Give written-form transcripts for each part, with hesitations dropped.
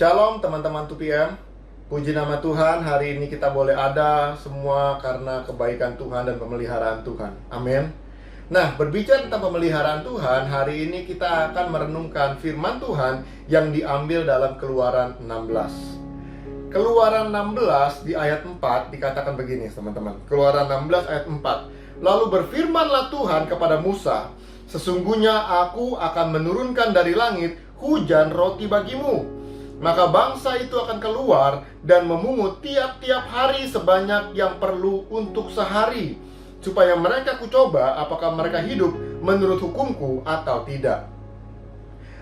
Shalom teman-teman 2PM. Puji nama Tuhan, hari ini kita boleh ada semua karena kebaikan Tuhan dan pemeliharaan Tuhan. Amin. Nah, berbicara tentang pemeliharaan Tuhan, hari ini kita akan merenungkan firman Tuhan yang diambil dalam Keluaran 16. Keluaran 16 di ayat 4 dikatakan begini, teman-teman. Keluaran 16 ayat 4. Lalu berfirmanlah Tuhan kepada Musa, sesungguhnya aku akan menurunkan dari langit hujan roti bagimu. Maka bangsa itu akan keluar dan memungut tiap-tiap hari sebanyak yang perlu untuk sehari, supaya mereka kucoba apakah mereka hidup menurut hukumku atau tidak.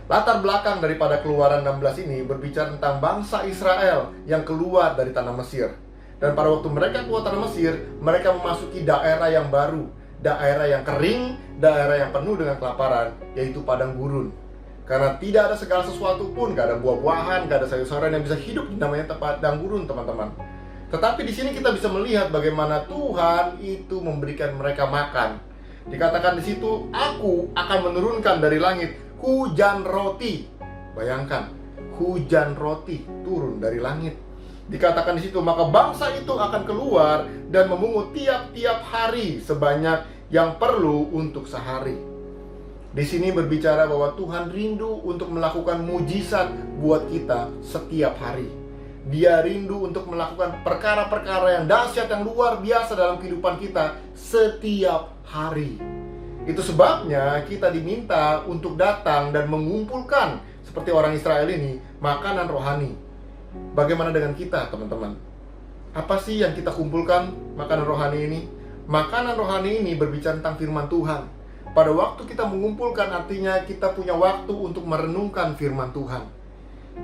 Latar belakang daripada Keluaran 16 ini berbicara tentang bangsa Israel yang keluar dari tanah Mesir. Dan pada waktu mereka keluar tanah Mesir, mereka memasuki daerah yang baru, daerah yang kering, daerah yang penuh dengan kelaparan, yaitu padang gurun. Karena tidak ada segala sesuatu pun, gak ada buah-buahan, gak ada sayur-sayuran yang bisa hidup di namanya padang gurun, teman-teman. Tetapi di sini kita bisa melihat bagaimana Tuhan itu memberikan mereka makan. Dikatakan di situ, aku akan menurunkan dari langit hujan roti. Bayangkan, hujan roti turun dari langit. Dikatakan di situ, maka bangsa itu akan keluar dan memungut tiap-tiap hari sebanyak yang perlu untuk sehari. Di sini berbicara bahwa Tuhan rindu untuk melakukan mujizat buat kita setiap hari. Dia rindu untuk melakukan perkara-perkara yang dahsyat, yang luar biasa dalam kehidupan kita setiap hari. Itu sebabnya kita diminta untuk datang dan mengumpulkan seperti orang Israel ini makanan rohani. Bagaimana dengan kita, teman-teman? Apa sih yang kita kumpulkan makanan rohani ini? Makanan rohani ini berbicara tentang firman Tuhan. Pada waktu kita mengumpulkan, artinya kita punya waktu untuk merenungkan firman Tuhan.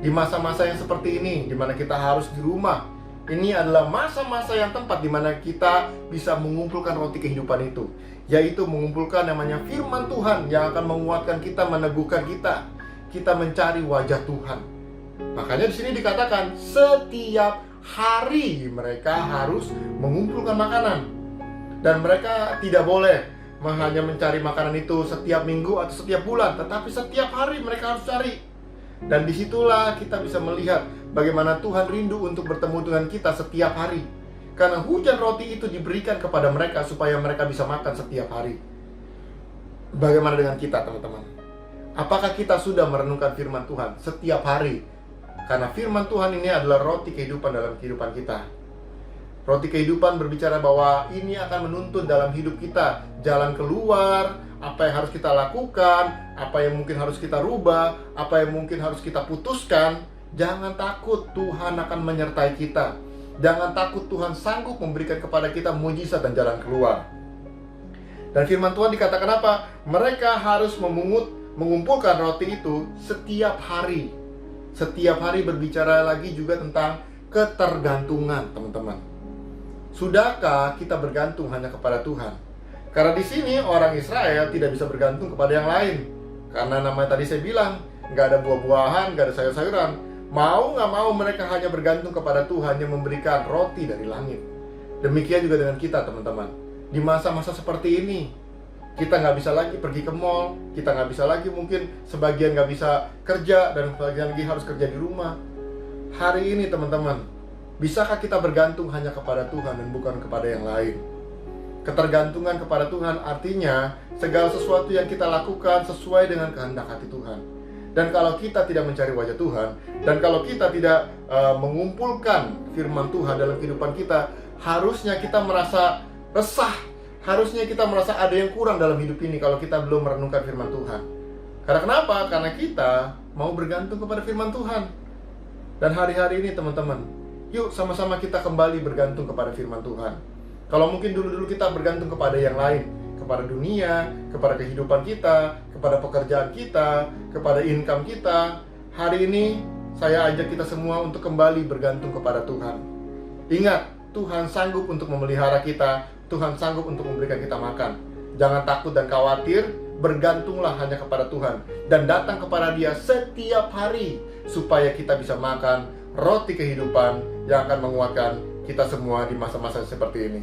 Di masa-masa yang seperti ini, di mana kita harus di rumah, ini adalah masa-masa yang tepat di mana kita bisa mengumpulkan roti kehidupan itu, yaitu mengumpulkan namanya firman Tuhan yang akan menguatkan kita, meneguhkan kita mencari wajah Tuhan. Makanya di sini dikatakan setiap hari mereka harus mengumpulkan makanan, dan mereka tidak boleh hanya mencari makanan itu setiap minggu atau setiap bulan, tetapi setiap hari mereka harus cari. Dan disitulah kita bisa melihat bagaimana Tuhan rindu untuk bertemu dengan kita setiap hari. Karena hujan roti itu diberikan kepada mereka supaya mereka bisa makan setiap hari. Bagaimana dengan kita, teman-teman? Apakah kita sudah merenungkan firman Tuhan setiap hari? Karena firman Tuhan ini adalah roti kehidupan dalam kehidupan kita. Roti kehidupan berbicara bahwa ini akan menuntun dalam hidup kita jalan keluar, apa yang harus kita lakukan, apa yang mungkin harus kita rubah, apa yang mungkin harus kita putuskan. Jangan takut, Tuhan akan menyertai kita. Jangan takut, Tuhan sanggup memberikan kepada kita mujizat dan jalan keluar. Dan firman Tuhan dikatakan apa? Mereka harus mengumpulkan roti itu setiap hari. Setiap hari berbicara lagi juga tentang ketergantungan, teman-teman. Sudahkah kita bergantung hanya kepada Tuhan? Karena di sini orang Israel tidak bisa bergantung kepada yang lain. Karena namanya tadi saya bilang, nggak ada buah-buahan, nggak ada sayur-sayuran. Mau nggak mau mereka hanya bergantung kepada Tuhan yang memberikan roti dari langit. Demikian juga dengan kita, teman-teman. Di masa-masa seperti ini, kita nggak bisa lagi pergi ke mall, kita nggak bisa lagi, mungkin sebagian nggak bisa kerja, dan sebagian lagi harus kerja di rumah. Hari ini, teman-teman, bisakah kita bergantung hanya kepada Tuhan dan bukan kepada yang lain? Ketergantungan kepada Tuhan artinya segala sesuatu yang kita lakukan sesuai dengan kehendak hati Tuhan. Dan kalau kita tidak mencari wajah Tuhan, dan kalau kita tidak mengumpulkan firman Tuhan dalam kehidupan kita, harusnya kita merasa resah. Harusnya kita merasa ada yang kurang dalam hidup ini kalau kita belum merenungkan firman Tuhan. Karena kenapa? Karena kita mau bergantung kepada firman Tuhan. Dan hari-hari ini, teman-teman, yuk sama-sama kita kembali bergantung kepada firman Tuhan. Kalau mungkin dulu-dulu kita bergantung kepada yang lain, kepada dunia, kepada kehidupan kita, kepada pekerjaan kita, kepada income kita, hari ini saya ajak kita semua untuk kembali bergantung kepada Tuhan. Ingat, Tuhan sanggup untuk memelihara kita, Tuhan sanggup untuk memberikan kita makan. Jangan takut dan khawatir, bergantunglah hanya kepada Tuhan dan datang kepada Dia setiap hari supaya kita bisa makan roti kehidupan yang akan menguatkan kita semua di masa-masa seperti ini.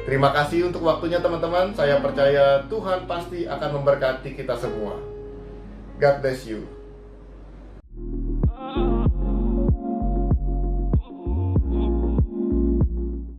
Terima kasih untuk waktunya, teman-teman. Saya percaya Tuhan pasti akan memberkati kita semua. God bless you.